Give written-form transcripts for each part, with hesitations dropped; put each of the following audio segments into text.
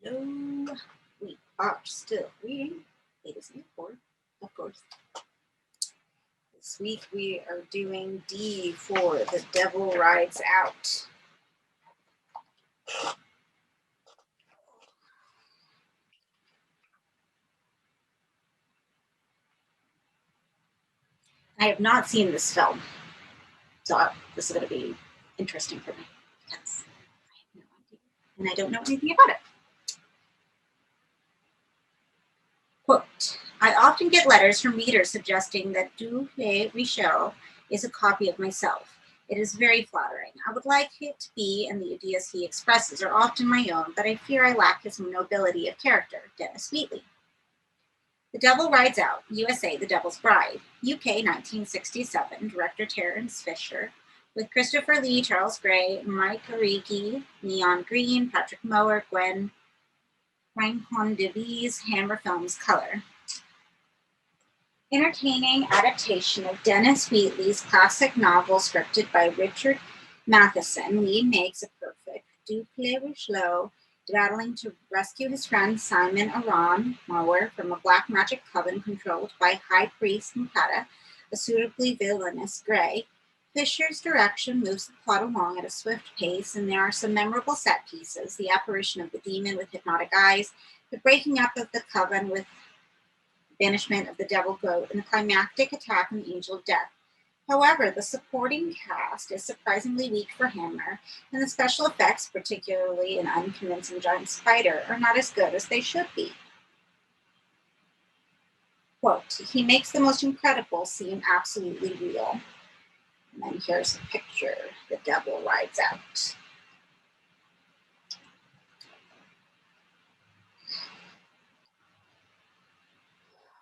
Hello, we are still reading Ladies in Four, of course. This week we are doing D for The Devil Rides Out. I have not seen this film, so this is going to be interesting for me because I have no idea and I don't know anything about it. Quote, I often get letters from readers suggesting that Du Richel is a copy of myself. It is very flattering. I would like it to be, and the ideas he expresses are often my own, but I fear I lack his nobility of character. Dennis Wheatley. The Devil Rides Out, USA, The Devil's Bride, UK, 1967, director Terence Fisher, with Christopher Lee, Charles Gray, Mike Origi, Neon Green, Patrick Mower, Gwen Frankhon-Devies, Hammer Films Color. Entertaining adaptation of Dennis Wheatley's classic novel scripted by Richard Matheson, Lee makes a perfect Duke Richelieu battling to rescue his friend Simon Aran Mower from a black magic coven controlled by High Priest Mukata, a suitably villainous Grey. Fisher's direction moves the plot along at a swift pace, and there are some memorable set pieces, the apparition of the demon with hypnotic eyes, the breaking up of the coven with banishment of the devil goat, and the climactic attack on the angel of death. However, the supporting cast is surprisingly weak for Hammer, and the special effects, particularly an unconvincing giant spider, are not as good as they should be. Quote, he makes the most incredible seem absolutely real. And then here's a picture. The devil rides out.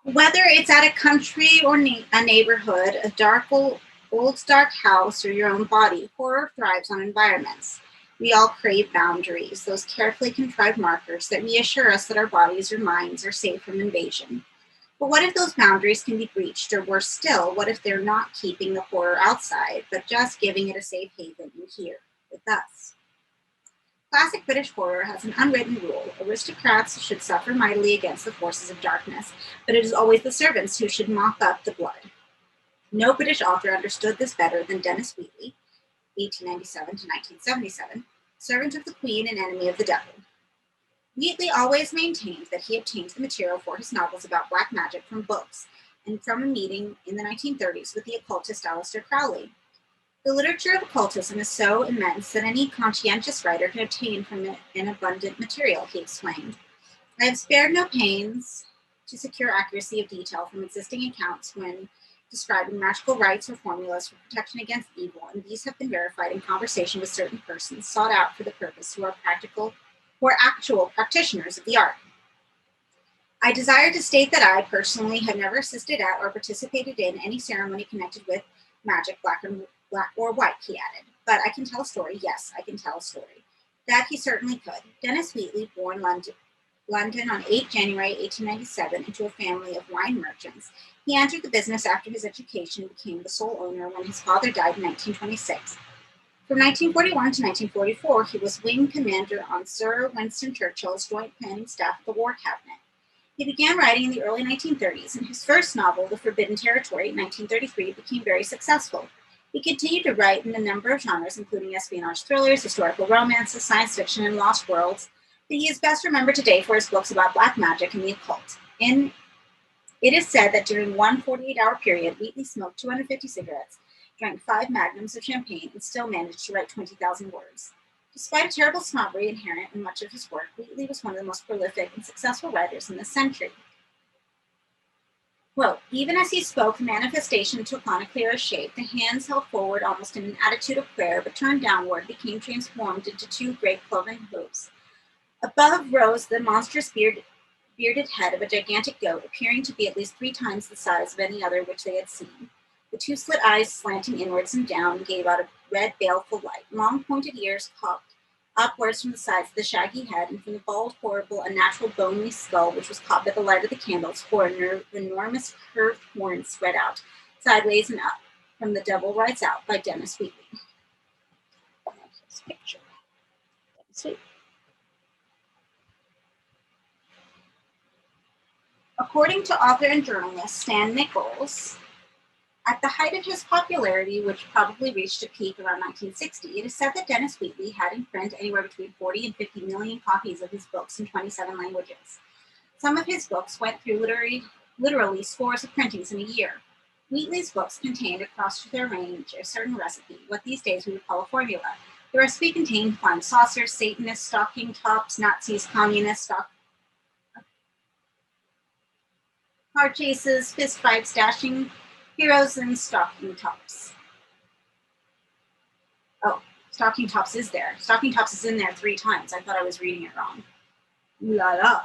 Whether it's at a country or a neighborhood, a old dark house, or your own body, horror thrives on environments. We all crave boundaries, those carefully contrived markers that reassure us that our bodies or minds are safe from invasion. But what if those boundaries can be breached, or worse still, what if they're not keeping the horror outside, but just giving it a safe haven in here, with us? Classic British horror has an unwritten rule. Aristocrats should suffer mightily against the forces of darkness, but it is always the servants who should mop up the blood. No British author understood this better than Dennis Wheatley, 1897 to 1977, servant of the Queen and enemy of the devil. Wheatley always maintained that he obtained the material for his novels about black magic from books and from a meeting in the 1930s with the occultist Aleister Crowley. The literature of occultism is so immense that any conscientious writer can obtain from it an abundant material, he explained. I have spared no pains to secure accuracy of detail from existing accounts when describing magical rites or formulas for protection against evil, and these have been verified in conversation with certain persons sought out for the purpose who are actual practitioners of the art. I desire to state that I personally have never assisted at or participated in any ceremony connected with magic, black or white, he added. But I can tell a story. Yes, I can tell a story. That he certainly could. Dennis Wheatley, born London on 8 January 1897 into a family of wine merchants. He entered the business after his education and became the sole owner when his father died in 1926. From 1941 to 1944, he was wing commander on Sir Winston Churchill's joint planning staff of the War Cabinet. He began writing in the early 1930s, and his first novel, The Forbidden Territory, in 1933, became very successful. He continued to write in a number of genres, including espionage thrillers, historical romances, science fiction, and lost worlds, but he is best remembered today for his books about black magic and the occult. It is said that during one 48-hour period, Wheatley smoked 250 cigarettes, drank 5 magnums of champagne, and still managed to write 20,000 words. Despite a terrible snobbery inherent in much of his work, Wheatley was one of the most prolific and successful writers in this century. Quote, even as he spoke, the manifestation took on a clearer shape. The hands held forward almost in an attitude of prayer, but turned downward, became transformed into 2 great cloven hooves. Above rose the monstrous bearded head of a gigantic goat, appearing to be at least 3 times the size of any other which they had seen. The 2 slit eyes, slanting inwards and down, gave out a red, baleful light. Long, pointed ears cocked upwards from the sides of the shaggy head, and from the bald, horrible, unnatural, bony skull, which was caught by the light of the candles, 4 enormous curved horns spread out, sideways and up, from The Devil Rides Out by Dennis Wheatley. Here's a picture. Dennis Wheatley. According to author and journalist Stan Nichols, at the height of his popularity, which probably reached a peak around 1960, it is said that Dennis Wheatley had in print anywhere between 40 and 50 million copies of his books in 27 languages. Some of his books went through literally scores of printings in a year. Wheatley's books contained across their range a certain recipe, what these days we would call a formula. The recipe contained flying saucers, Satanists, stocking tops, Nazis, communists, car chases, fist fights, dashing heroes, and stocking tops. Oh, stocking tops is there. Stocking tops is in there 3 times. I thought I was reading it wrong. Ooh la la.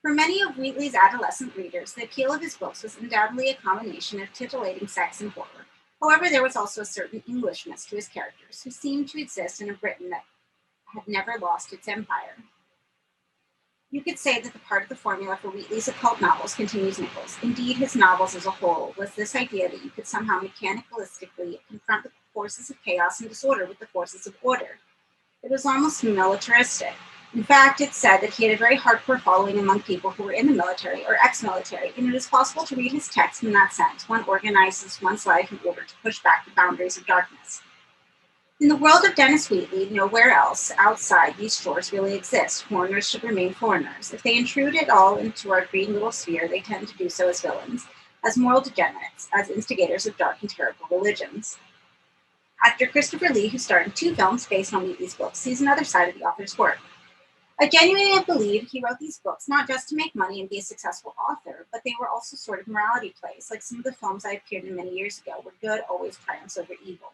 For many of Wheatley's adolescent readers, the appeal of his books was undoubtedly a combination of titillating sex and horror. However, there was also a certain Englishness to his characters, who seemed to exist in a Britain that had never lost its empire. You could say that the part of the formula for Wheatley's occult novels, continues Nichols, indeed his novels as a whole, was this idea that you could somehow mechanicalistically confront the forces of chaos and disorder with the forces of order. It was almost militaristic. In fact, it's said that he had a very hardcore following among people who were in the military or ex-military, and it is possible to read his text in that sense. One organizes one's life in order to push back the boundaries of darkness. In the world of Dennis Wheatley, nowhere else outside these shores really exist. Foreigners should remain foreigners. If they intrude at all into our green little sphere, they tend to do so as villains, as moral degenerates, as instigators of dark and terrible religions. Actor Christopher Lee, who starred in 2 films based on Wheatley's books, sees another side of the author's work. I genuinely believe he wrote these books not just to make money and be a successful author, but they were also sort of morality plays, like some of the films I appeared in many years ago, where good always triumphs over evil.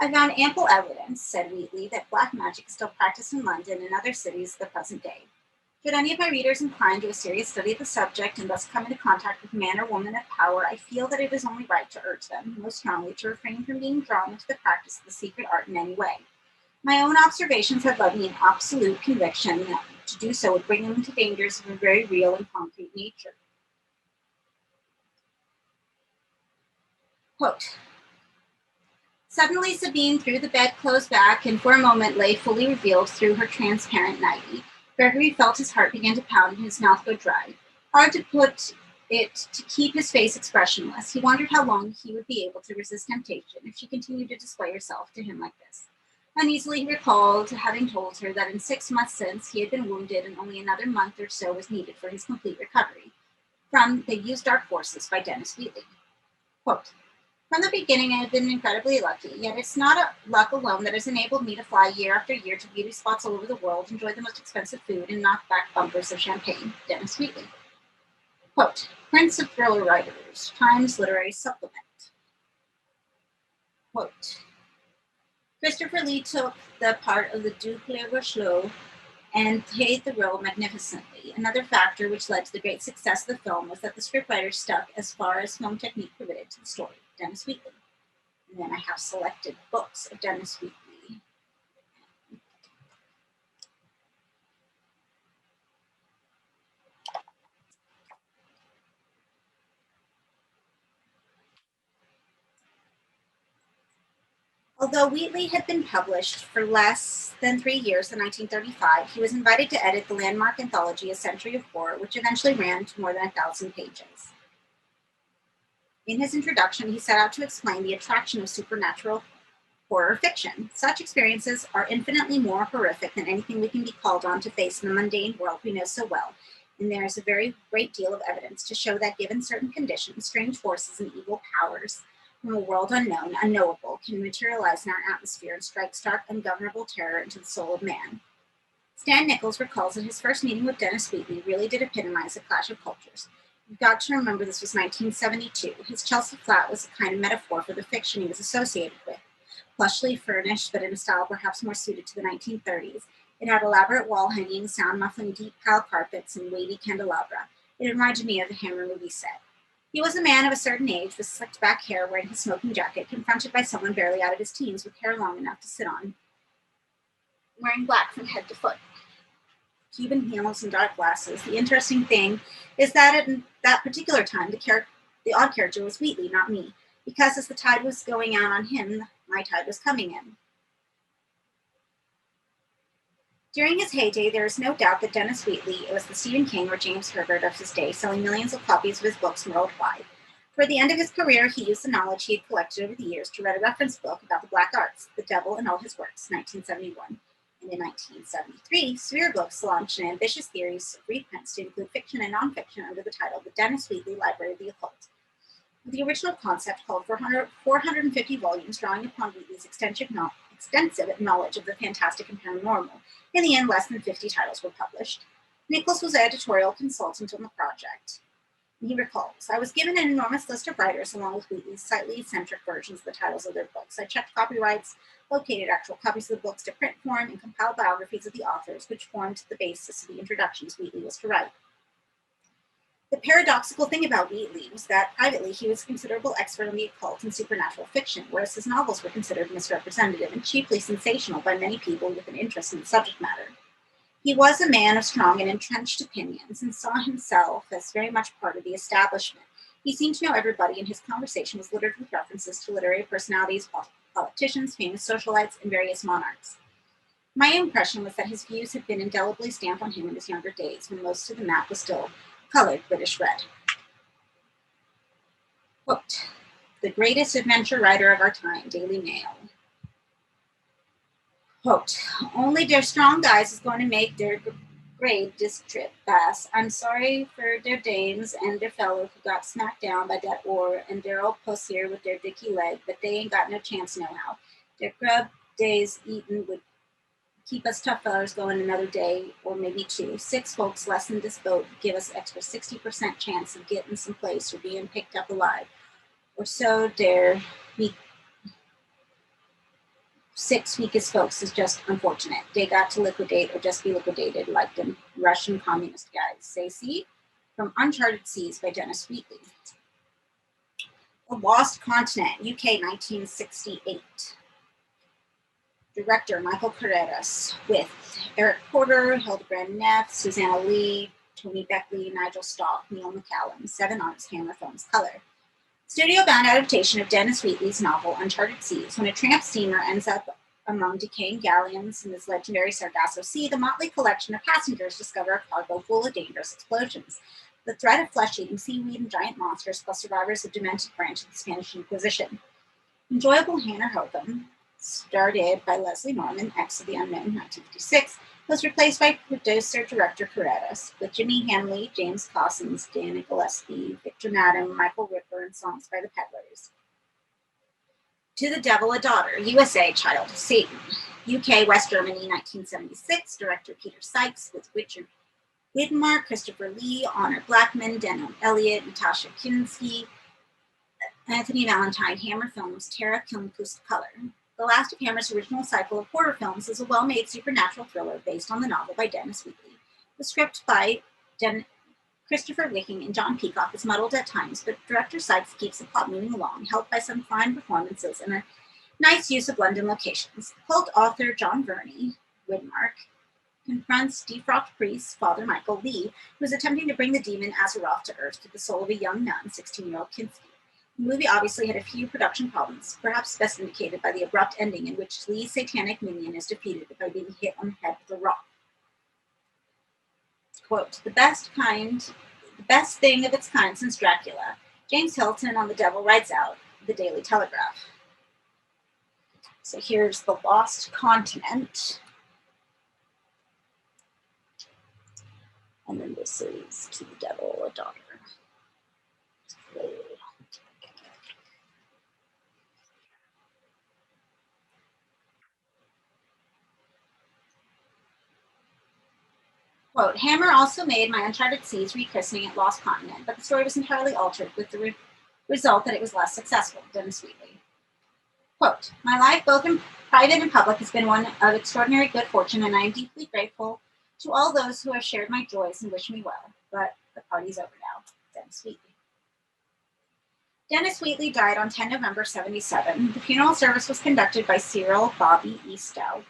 I found ample evidence, said Wheatley, that black magic is still practiced in London and other cities of the present day. Should any of my readers incline to a serious study of the subject and thus come into contact with man or woman of power, I feel that it is only right to urge them, most strongly, to refrain from being drawn into the practice of the secret art in any way. My own observations have led me in absolute conviction that to do so would bring them into dangers of a very real and concrete nature. Quote, suddenly Sabine threw the bedclothes back and for a moment lay fully revealed through her transparent nightie. Gregory felt his heart begin to pound and his mouth go dry. Hard to put it to keep his face expressionless. He wondered how long he would be able to resist temptation if she continued to display herself to him like this. Uneasily, he recalled having told her that in 6 months since he had been wounded and only another month or so was needed for his complete recovery from They Use Dark Forces by Dennis Wheatley. Quote, from the beginning, I have been incredibly lucky, yet it's not luck alone that has enabled me to fly year after year to beauty spots all over the world, enjoy the most expensive food, and knock back bumpers of champagne. Dennis Wheatley. Quote, Prince of Thriller Writers, Times Literary Supplement. Quote, Christopher Lee took the part of the Duke Le Rocheleau and played the role magnificently. Another factor which led to the great success of the film was that the scriptwriter stuck as far as film technique permitted to the story, Dennis Wheatley. And then I have selected books of Dennis Wheatley. Although Wheatley had been published for less than 3 years in 1935, he was invited to edit the landmark anthology A Century of Horror, which eventually ran to more than 1,000 pages. In his introduction, he set out to explain the attraction of supernatural horror fiction. Such experiences are infinitely more horrific than anything we can be called on to face in the mundane world we know so well, and there is a very great deal of evidence to show that given certain conditions, strange forces and evil powers from a world unknown, unknowable, can materialize in our atmosphere and strike stark, ungovernable terror into the soul of man. Stan Nichols recalls that his first meeting with Dennis Wheatley really did epitomize a clash of cultures. You've got to remember this was 1972. His Chelsea flat was a kind of metaphor for the fiction he was associated with. Plushly furnished, but in a style perhaps more suited to the 1930s, it had elaborate wall hangings, sound-muffling deep pile carpets, and weighty candelabra. It reminded me of a Hammer movie set. He was a man of a certain age with slicked back hair wearing his smoking jacket, confronted by someone barely out of his teens with hair long enough to sit on, wearing black from head to foot. Cuban heels and dark glasses. The interesting thing is that at that particular time, the odd character was Wheatley, not me, because as the tide was going out on him, my tide was coming in. During his heyday, there is no doubt that Dennis Wheatley was the Stephen King or James Herbert of his day, selling millions of copies of his books worldwide. Toward the end of his career, he used the knowledge he had collected over the years to write a reference book about the black arts, The Devil and All His Works, 1971. And in 1973, Sphere Books launched an ambitious series of reprints to include fiction and nonfiction under the title The Dennis Wheatley Library of the Occult. The original concept called for 450 volumes, drawing upon Wheatley's extensive knowledge of the fantastic and paranormal. In the end, less than 50 titles were published. Nichols was editorial consultant on the project. He recalls, I was given an enormous list of writers along with Wheatley's slightly eccentric versions of the titles of their books. I checked copyrights, located actual copies of the books to print form, and compiled biographies of the authors, which formed the basis of the introductions Wheatley was to write. The paradoxical thing about Wheatley was that privately he was a considerable expert on the occult and supernatural fiction, whereas his novels were considered misrepresentative and cheaply sensational by many people with an interest in the subject matter. He was a man of strong and entrenched opinions and saw himself as very much part of the establishment. He seemed to know everybody, and his conversation was littered with references to literary personalities, politicians, famous socialites, and various monarchs. My impression was that his views had been indelibly stamped on him in his younger days, when most of the map was still colored British red. Quote, the greatest adventure writer of our time, Daily Mail. Quote, only their strong guys is going to make their grade this trip pass. I'm sorry for their dames and their fellow who got smacked down by that war and their old puss here with their dicky leg, but they ain't got no chance no how. Their grub days eaten would keep us tough fellers going another day or maybe two. 6 folks less than this boat give us extra 60% chance of getting someplace or being picked up alive. Or so dare we 6 weakest folks is just unfortunate. They got to liquidate or just be liquidated like the Russian communist guys. Say, see? From Uncharted Seas by Dennis Wheatley. The Lost Continent, UK, 1968. Director Michael Carreras with Eric Porter, Hildebrand Neff, Susanna Lee, Tony Beckley, Nigel Stock, Neil McCallum. 7 Arts, Hammer Films Color. Studio-bound adaptation of Dennis Wheatley's novel Uncharted Seas. When a tramp steamer ends up among decaying galleons in this legendary Sargasso Sea, the motley collection of passengers discover a cargo full of dangerous explosions. The threat of flesh-eating seaweed and giant monsters, plus survivors of demented branch of the Spanish Inquisition. Enjoyable Hannah Hotham, started by Leslie Norman, ex of the Unknown, 1956, was replaced by producer-director Carreras, with Jimmy Hanley, James Cossins, Dana Gillespie, Victor Madden, Michael Ripper, and songs by the Peddlers. To the Devil, a Daughter, USA, Child of Satan, UK, West Germany, 1976, director Peter Sykes, with Richard Widmark, Christopher Lee, Honor Blackman, Denham Elliott, Natasha Kinski, Anthony Valentine, Hammer Films, Tara Kilmquist Color. The last of Hammer's original cycle of horror films is a well-made supernatural thriller based on the novel by Dennis Wheatley. The script by Christopher Wicking and John Peacock is muddled at times, but director Sykes keeps the plot moving along, helped by some fine performances and a nice use of London locations. Cult author John Verney, Widmark, confronts defrocked priest Father Michael Lee, who is attempting to bring the demon Azeroth to Earth through the soul of a young nun, 16-year-old Kinski. The movie obviously had a few production problems, perhaps best indicated by the abrupt ending in which Lee's satanic minion is defeated by being hit on the head with a rock. Quote, the best thing of its kind since Dracula. James Hilton on The Devil writes out, The Daily Telegraph. So here's The Lost Continent. And then this is To the Devil, a Daughter. Quote, Hammer also made my Uncharted Seas rechristening at Lost Continent, but the story was entirely altered with the result that it was less successful, Dennis Wheatley. Quote, my life, both in private and public, has been one of extraordinary good fortune, and I am deeply grateful to all those who have shared my joys and wish me well. But the party's over now, Dennis Wheatley. Dennis Wheatley died on 10 November 1977. The funeral service was conducted by Cyril Bobby Eastow,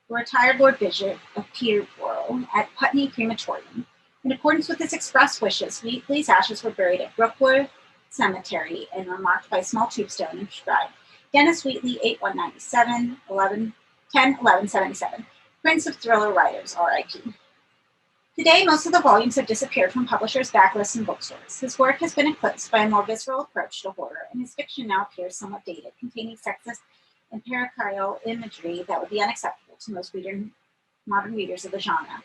the retired Lord Bishop of Peterborough, at Putney Crematorium. In accordance with his express wishes, Wheatley's ashes were buried at Brookwood Cemetery and were marked by a small tombstone inscribed Dennis Wheatley, 8-1-97, 10-11-77. Prince of thriller writers, R.I.P. Today, most of the volumes have disappeared from publishers' backlists and bookstores. His work has been eclipsed by a more visceral approach to horror, and his fiction now appears somewhat dated, containing sexist and patriarchal imagery that would be unacceptable to most modern readers of the genre.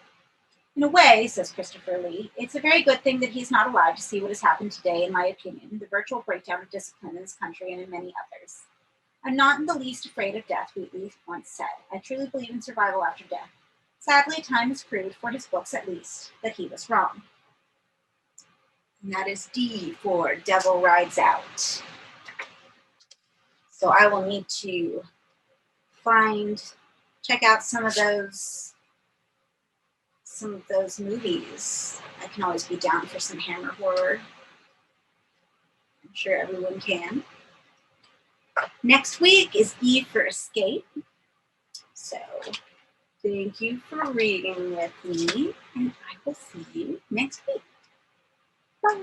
In a way, says Christopher Lee, it's a very good thing that he's not alive to see what has happened today, in my opinion, the virtual breakdown of discipline in this country and in many others. I'm not in the least afraid of death, Wheatley once said. I truly believe in survival after death. Sadly, time has proved, for his books at least, that he was wrong. And that is D for Devil Rides Out. So I will need to check out some of those movies. I can always be down for some Hammer horror. I'm sure everyone can. Next week is E for Escape. So thank you for reading with me, and I will see you next week. Bye.